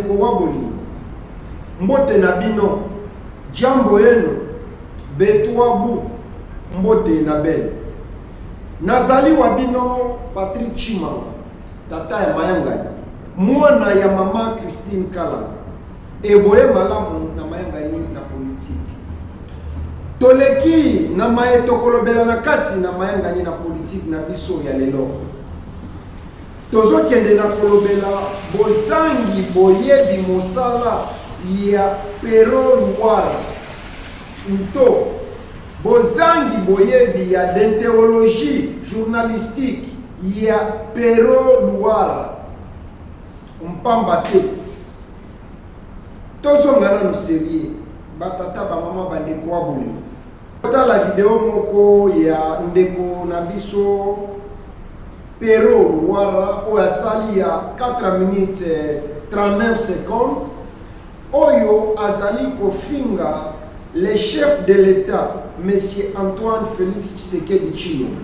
bandeko waboli mbote na bino jambo yenu betwabu mbote na bel nazali wa bino Patrick Chimanga tata ya Mayangani mwana ya mama Christine Kalanga eboye malamu na Mayangani na politiki toleki na maetokolobela na kati na Mayangani na politiki na biso ya lelo tozokende na kolobela bozangi boyebi mosala ya Pero Luara nto bozangi boyebi ya d'entéologie journalistique ya Pero Luara mpamba te tozongana no serie batata ba mama bandeko wa boli tala video moko ya ndeko na biso Pero Luara oyo asali ya 4 minutes 39 secondes oyo azali kofinga le chef de l'État monsieur Antoine Félix Tshisekedi Tshilombo.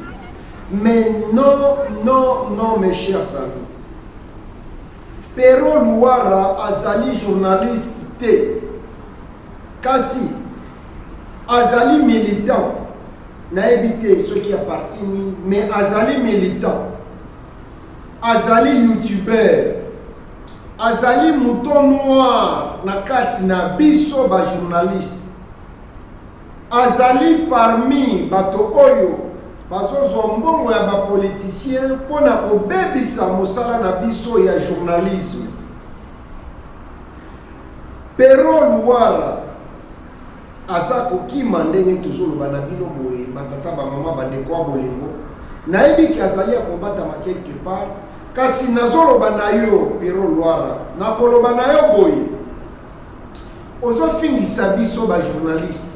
Mais non mes chers amis, Pero Luara azali journaliste te kasi azali militant na ebité ceux qui appartiennent mais azali militant azali youtubeur azali mouton noir na kati na biso ba journaliste azali parmi bato oyo bazozwa mbongo ya ba politicien mpona kobebisa mosala na biso ya journalisme. Pero Luara aza kokima ndenge tozoloba na bino boye batata bamama bandeko ya bolingo nayebiki azali akobatama quelque part kasi nazoloba na yo Pero Luara nakoloba na yo boye ozofingisa biso ba journaliste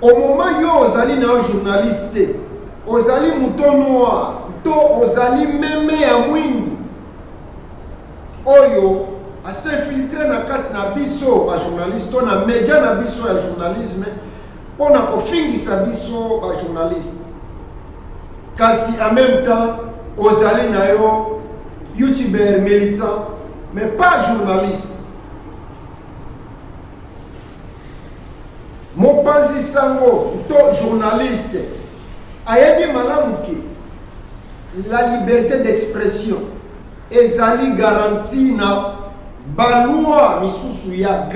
au moment yo ozali na yo journaliste ozali mouton noir to ozali meme ya mwindu oyo asinfiltre na kati na biso ba journaliste to na media na biso ya journalisme mpona kofingisa biso ba journaliste kasi en même temps ozali na yo youtubeur militant mais pas journaliste. Mopanzi sango to journaliste ayebi malamu ke la liberté d'expression ezali garantie na baloi misusu ya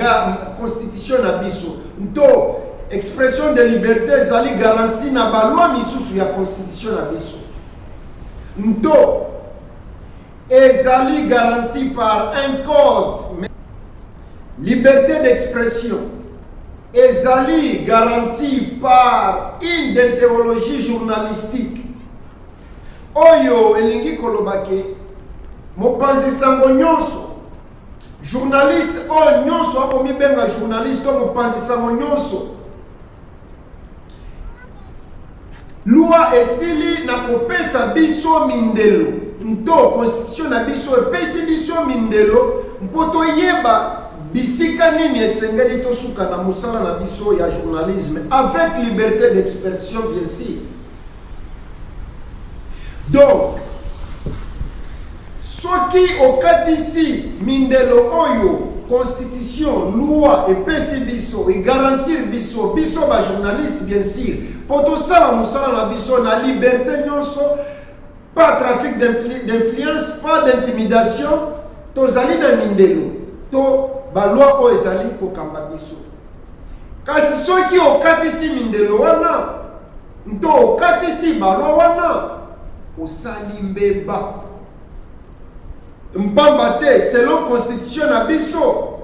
constitution na biso to expression de liberté ezali garantie na baloi misusu ya constitution na biso nto ezali garantie par un code. Liberté d'expression ezali garantie par une déontologie journalistique oyo elingi kolobake mopanzi sango nyonso journaliste oyo nyonso akomibenga journaliste o mopanzi sango nyonso loi esili na kopesa biso mindelo nto constitution na biso epesi biso mindelo mpo toyeba bisika nini esengeli tosuka na mosala na biso ya journalisme avec liberté d'expression bien sûr. Donc soki okatisi mindelo oyo constitution loi epesi biso e garantir biso ba journaliste bien sûr po tosala mosala na biso na liberté nyonso, pas trafic d'influence, pas d'intimidation, tozali na mindelo to baloi oyo ezali kokamba biso. Kasi soki okatisi mindelo wana nto okatisi baloi wana osali mbeba mpamba te selon constitution na biso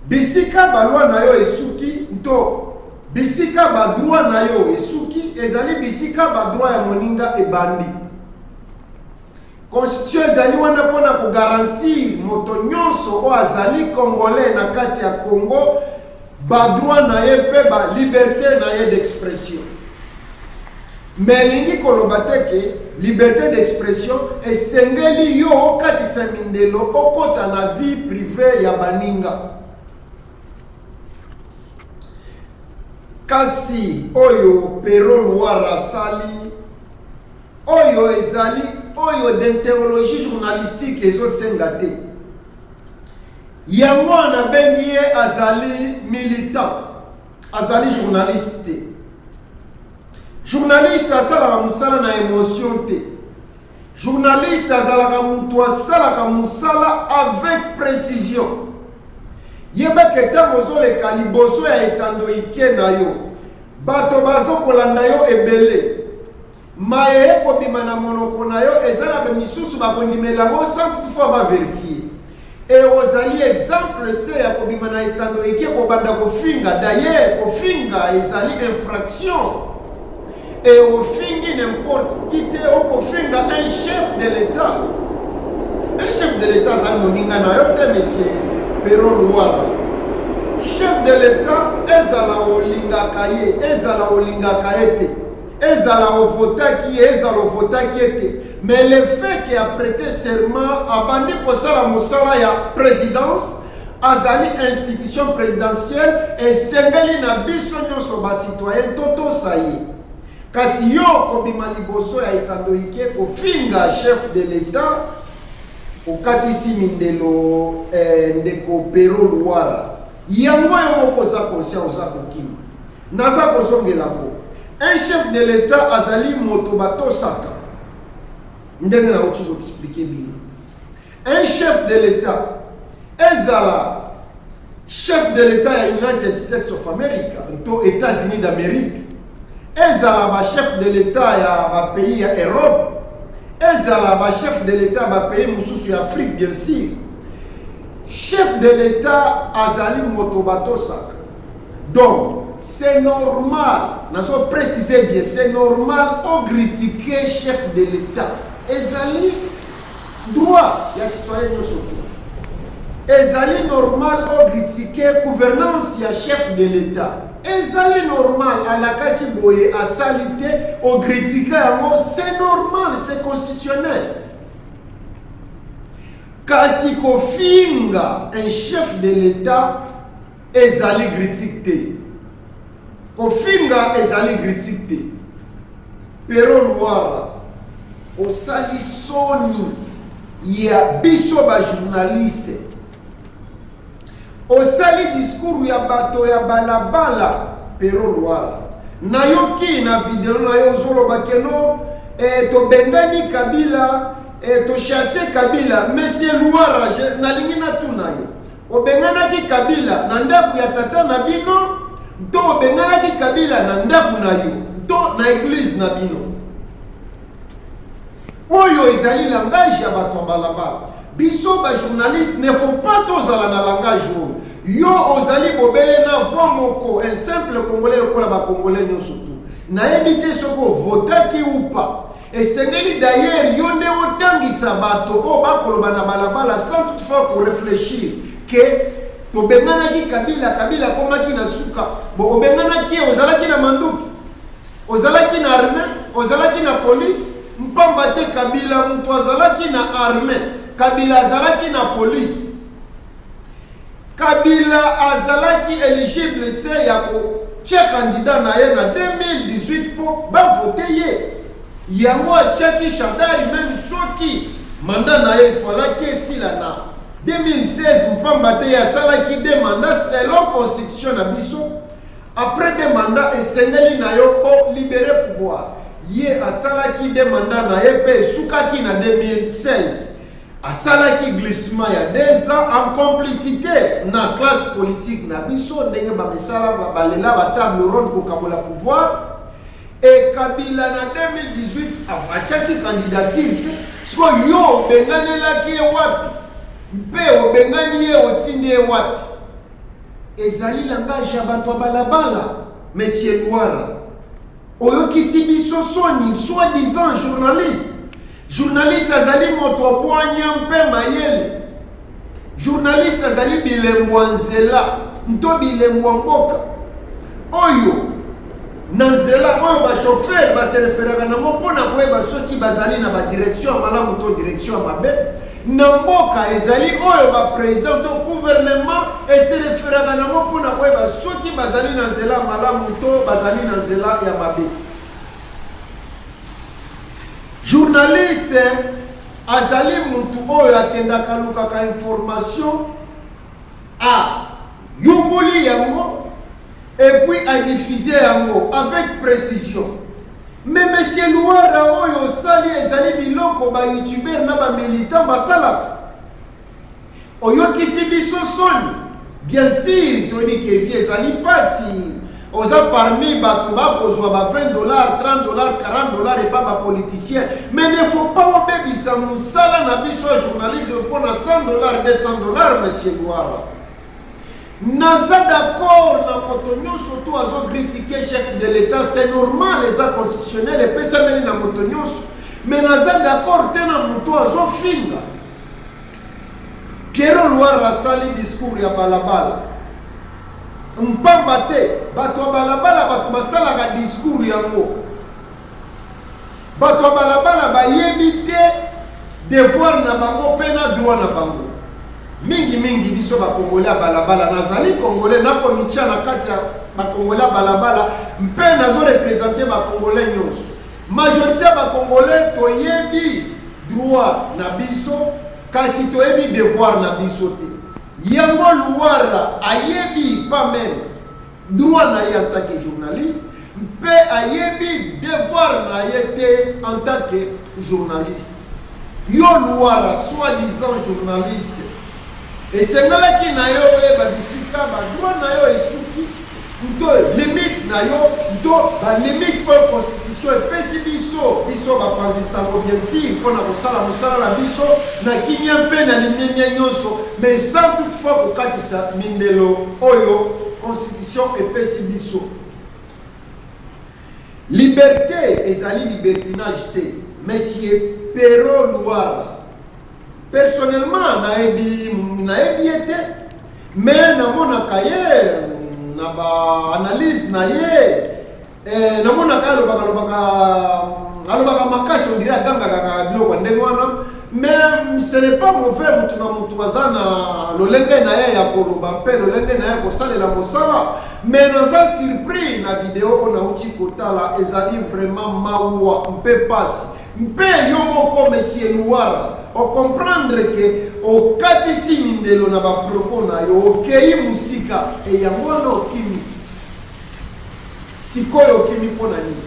bisika baloi na yo esuki nto bisika badroit na yo esuki ezali bisika badroit ya moninga ebandi. Constitution ezali wana mpona kogarantir moto nyonso oyo azali congolais na kati ya Congo badroit na ye mpe baliberté na ye d'expression. Mais elingi koloba te ke liberté d'expression esengeli yo okatisa mindelo okota na vie privée ya baninga. Kasi oyo Pero Luara sali oyo ezali oyo d'entéologie journalistique ezosenga te yango na bengi ye azali militant, azali journaliste. Journaliste asalaka musala na émotion te. Journaliste azalaka mutu asalaka musala avec précision. Yebeke ntango ozoleka liboso ya etando ike na yo, bato bazokolanda yo ebele, maye ekobima na monoko na yo eza na bamisusu bakondimela ngo sans toutefois bavérifie. Et ozali exemple te ya kobima na etando ike kobanda kofinga. D'ailleurs kofinga ezali infraction. Et au fingi n'importe qui te okofinga un chef de l'État. Un chef de l'État ça moninga na yo te monsieur Pero Luara. Chef de l'État ezala olingaka ye, ezala olingaka ete, ezala ovotaki ye, ezala ovotaki ete. Mais le fait qu'il a prêté serment abandi kosala mosala ya présidence, azali institution présidentielle et sengeli na biso nyonso ba citoyen toto saye. Kasi yo kobima liboso ya etando ike kofinga chef de l'État okatisi mindelo ndeko Pero Luara. Yango yo mokoza conscient oza kokima. Naza kozongela ko. Un chef de l'État azali moto batosaka. Ndenge na uchi expliquer bien. Un chef de l'État ezala chef de l'État ya United States of America, to États-Unis d'Amérique. Ezala ba chef de l'État ya ba pays ya Europe. Ezala ba chef de l'État ba pays mususu ya Afrique bien sûr. Chef de l'État azali motobato saka. Donc c'est normal, nous avons précisé bien, c'est normal de critiquer chef de l'État. Ezali droit, il y a citoyen surtout. Ezali normal de critiquer gouvernance, il y a chef de l'État. Ezali normal à la kaki boye à salité au critiquer, c'est normal, c'est constitutionnel. Kasi kofinga un chef de l'État ezali critique. Kofinga ezali critique. Pero Luara osali soni ya biso ba journaliste. Osali discours ya bato ya balabala Pero Luara. Nayoki na video na yo zolo bakeno to bengani Kabila to chasser Kabila. Monsieur Luara nalingi na tunayo. Obenganaki Kabila na ndaku ya tata na bino, to obenganaki Kabila na ndaku na yo, to na église na bino. Oyo ezali langage ya bato balabala. Biso ba journaliste ne faut pas tozala na langage oyo. Yo ozali bobele na voix moko, un simple congolais lokola ba congolais nyonso tu. Na ebite soko votaki ou pas. Et c'est d'ailleurs yo nde otangisa bato o bakoloba na balabala sans toutefois pour réfléchir que to benganaki Kabila komaki na suka. Bo obenganaki ozalaki na manduki, ozalaki na armée, ozalaki na police. Mpamba te Kabila mutu azalaki na armée, Kabila azalaki na police. Kabila azalaki éligible te ya ko tche candidat na ye na 2018 po ba voter ye. Yango achaki Chandari même soki mandat na ye falaki esila na 2016 mpamba te ya salaki des mandats selon constitution na biso. Après des mandats esengeli na yo po libérer pouvoir. Ye asalaki des mandats na ye pe sukaki na 2016. Asalaki glissement ya 2 ans en complicité na classe politique na biso ndenge ba mesala ba balela ba table ronde ko kabola pouvoir. Et Kabila na 2018 afachaki candidature. So yo benganelaki ye wapi? Mpe obengani ye otindi ye wapi? Ezali langage ya bato balabala. Monsieur Luara oyokisi biso soni soi-disant journaliste. Journaliste azali moto boanya mpe mayele. Journaliste azali bilembo nzela, nto bilembo mboka. Oyo nanzela oyo ba chauffeur ba se referaka na mopona koyeba soki bazali na ba direction malamu to direction mabe. Na mboka ezali oyo ba président to gouvernement et se referaka na mopona koyeba soki bazali na nzela malamu to bazali na nzela ya mabe. Journaliste azali mutu oyo akendaka lukaka information a yongoli yango et puis a diffusé yango avec précision. Mais monsieur Louara oyo sali ezali biloko ba youtubeur na ba militant basala oyokisi biso soni. Bien sûr toni ke vie ezali pasi oza parmi bato bakozwa ba $20, $30, $40 et pas ba politicien. Mais il ne faut pas obébisa musala na biso journaliste pour na $100, $200 monsieur Louara. Naza d'accord na moto nyonso to azo critiquer chef de l'État, c'est normal les actes constitutionnels et pesa meli na moto nyonso. Mais naza d'accord te na moto azo finga. Piero Louara sali discours ya balabala. Mpamba te bato balabala bato basalaka discours yango. Bato balabala bayebi te devoir na bango pe na droit na bango. Mingi biso ba Congolais balabala nazali Congolais na komitia na kati ya ba Congolais balabala mpe nazo représenter ba Congolais nyonso. Majorité ba Congolais toyebi droit na biso kasi toyebi devoir na biso te. Yango Louara ayebi pas même droit na ye en tant que journaliste mpe ayebi devoir na ye te en tant que journaliste. Yo Louara soi-disant journaliste et c'est là qui na yo ba bisika ba droit na yo esuki nto limite na yo nto ba limite pour constitution et pesi biso ba panzisa ko bien sûr pour na kosala musala na biso na kimia mpe na limenya nyonso mais sans toutefois kokatisa mindelo oyo constitution et pesi biso. Liberté ezali libertinage te monsieur Pero Louara. Personnellement, naebi été, mais namonaka ye na ba analyse na ye namonaka alobaka makasi on dirait atangaka biloko ndenge wana, mais ce n'est pas mauvais mutu na mutu aza na lolenge na ye ya koloba mpe lolenge na ye kosalela mosala. Mais naza surpris na video oyo nauti kotala ezali vraiment mawa mpe pasi mpe yo moko monsieur Louara o comprendre que o katisi mindelo na ba propos na yo okei musika e yango na okimi sikoyo okimi pona nini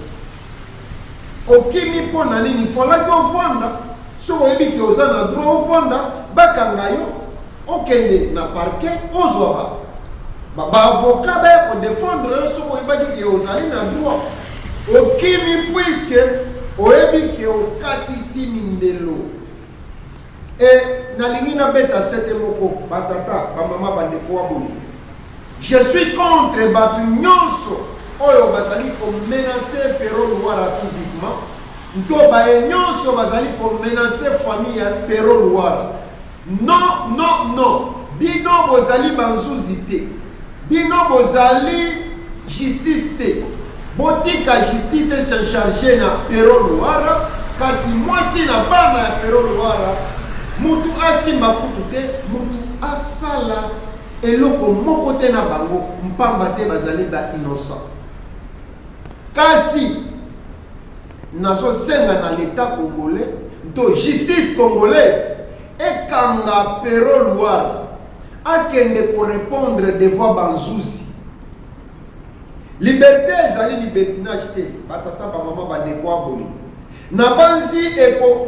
okimi pona nini folaki ofanda so oyebi ke oza na droit ofanda bakanga yo okende na parquet ozwa ba avocat ba ko défendre yo so oyebaki ke ozali na droit okimi puisque oyebi ke okatisi mindelo. Et nalingi na beta sete moko batata ba mama bandeko wa boni. Je suis contre batu nyonso oyo bazali ko menacer Pero Louara physiquement. Nto ba nyonso bazali ko menacer famille ya Pero Louara. Non. Bino bozali banzuzi te. Bino bozali justice te. Botika justice se charger na Pero Louara kasi mwasi na bana ya Pero Louara. Mutu asimba kutu te, mutu asala eloko moko te na bango mpamba te bazali ba innocent. Kasi nazo senga na l'état congolais, to justice congolaise ekanga Pero Louara akende ko répondre devant banzuzi. Liberté ezali libertinage te, batata ba mama ba ndeko aboli. Na banzi eko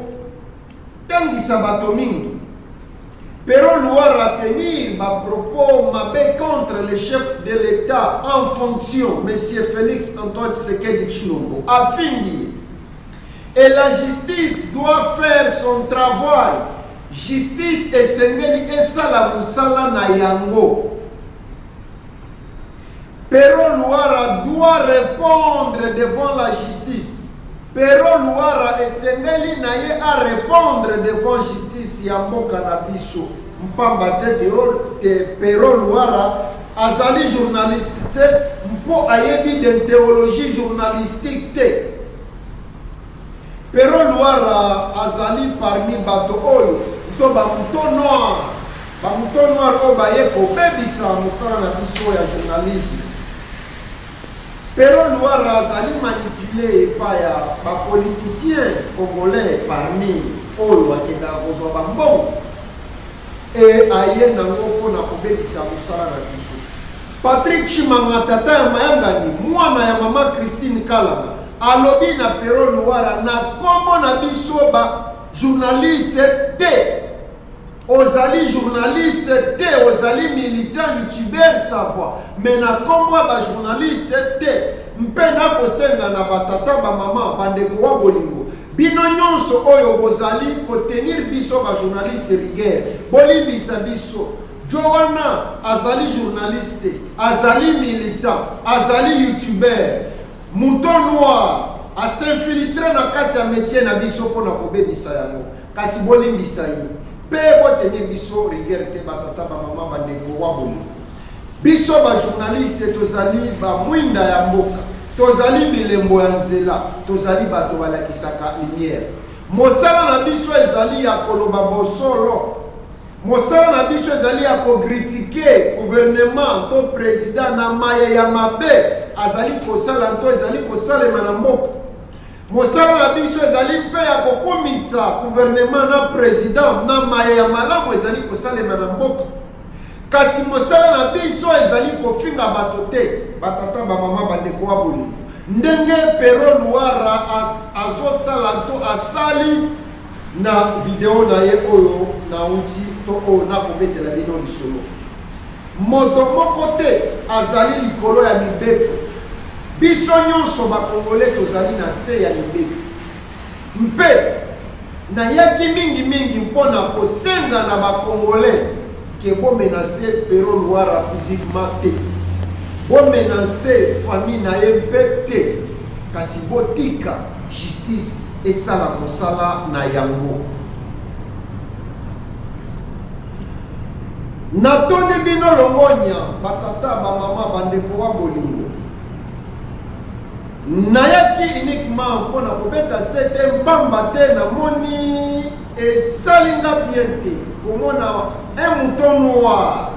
tangisa bato mingi. Pero Louara tenir ma propos mabe contre le chef de l'État en fonction, M. Félix Antoine Tshisekedi Tshilombo, afin dit, et la justice doit faire son travail. Justice et sengeli esala musala na yango. Pero Louara doit répondre devant la justice. Pero Louara esengeli na ye a répondre devant justice ya mboka na biso. Mpamba te Pero Louara azali journaliste te mpo ayebi de théologie journalistique te. Pero Louara azali parmi bato oyo to bamuto noir oyo baye kobebisa mosala na biso ya journalisme. Pero Louara azali manipulé par ba politiciens congolais parmi oyo akendaka kozwa bambongo. et aye nango mpona kobebisa mosala na biso. Patrick Chimanga tata ya mayangani mwana ya mama Christine Kalanga alobi na Pero Luara na kombo na biso ba journaliste te. Ozali journaliste te, ozali militant youtubeur savoir, mais na kombo ba journaliste te. Mpena kosenga na batata ba mama bandeko wa bolingo. Bino nyonso oyo bozali kotenir biso ba journaliste rigueur. Bolibisa biso. Joana azali journaliste, azali militant, azali youtubeur. Mouton noir a s'infiltrer na kati ya métier na biso pona kobebisa yango. Kasi bolimbisa yi. Pe botenir biso rigueur te batata ba mama bandeko wa bolingo. Biso ba journaliste tozali ba mwinda ya mboka. Tozali bilembo ya nzela, tozali bato balakisaka lumière. Mosala na biso ezali ya koloba bosolo. Mosala na biso ezali ya kokritike gouvernement to président na maye ya mabe azali kosala to ezali kosalema na mboka. Mosala na biso ezali mpe ya kokomisa gouvernement na président na maye ya malamu ezali kosalema na mboka. Kasi mosala na biso ezali kofinga bato te, batata ba mama bandeko wa bolingo. Ndenge Pero Luara azosala to asali na video na ye oyo na uti to oyo na kobetela bino lisolo. Moto moko te azali likolo ya mibeko. Biso nyonso bakongole tozali na se ya mibeko. Mpe na yaki mingi mpona kosenga na bakongole que bon menacer Pero Luara physiquement te. Bon menacer famille na yempete. Kasi botika justice esala mosala na yango. Natoni bino longonya batata ba mama bandeko wa bolingo. Nayaki uniquement mpona kobeta sete mbamba te na moni esalinga bien te. Komona un mouton noir,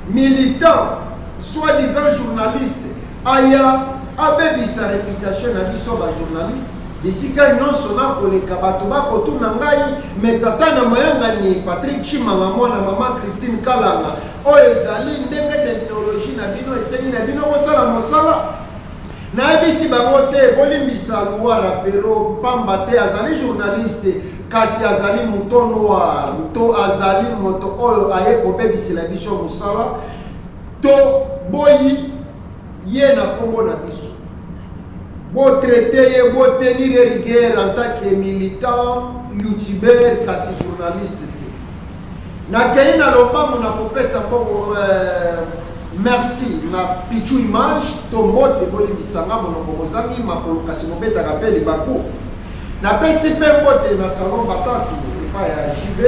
militant, soi-disant journaliste, aya abebi sa réputation na biso ba journaliste. Bisika nyonso na koleka bato bakotuna ngai metata na mayangani Patrick Chimanga mwana mama Christine Kalanga oyo ezali ndenge technologie na bino esengi na bino kosala mosala. Nayebisi bango te bolimbisa Luara Pero pamba te azali journaliste kasi azali mouton noir to azali moto oyo aye kobebisela biso mosala to boyi ye na kombo na biso bo traiter ye bo tenir rigueur en tant que militant youtubeur kasi journaliste te na kei na lobango na kopesa mbongo merci na pichu image to mbote bolimbisanga monoko mozangi makolo kasi mobetaka mpe libaku. Napesi mpe mbote na salon batatu epai ya JB.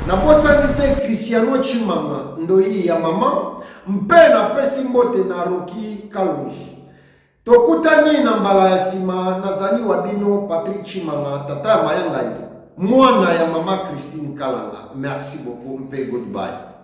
Nabosani te Cristiano Chimanga ndoi ya mama. Mpe napesi mbote na Roki Kalonji. Tokutani na mbala ya sima nazali wa bino Patrick Chimanga tata ya mayangani mwana ya mama Christine Kalanga. Merci beaucoup mpe goodbye.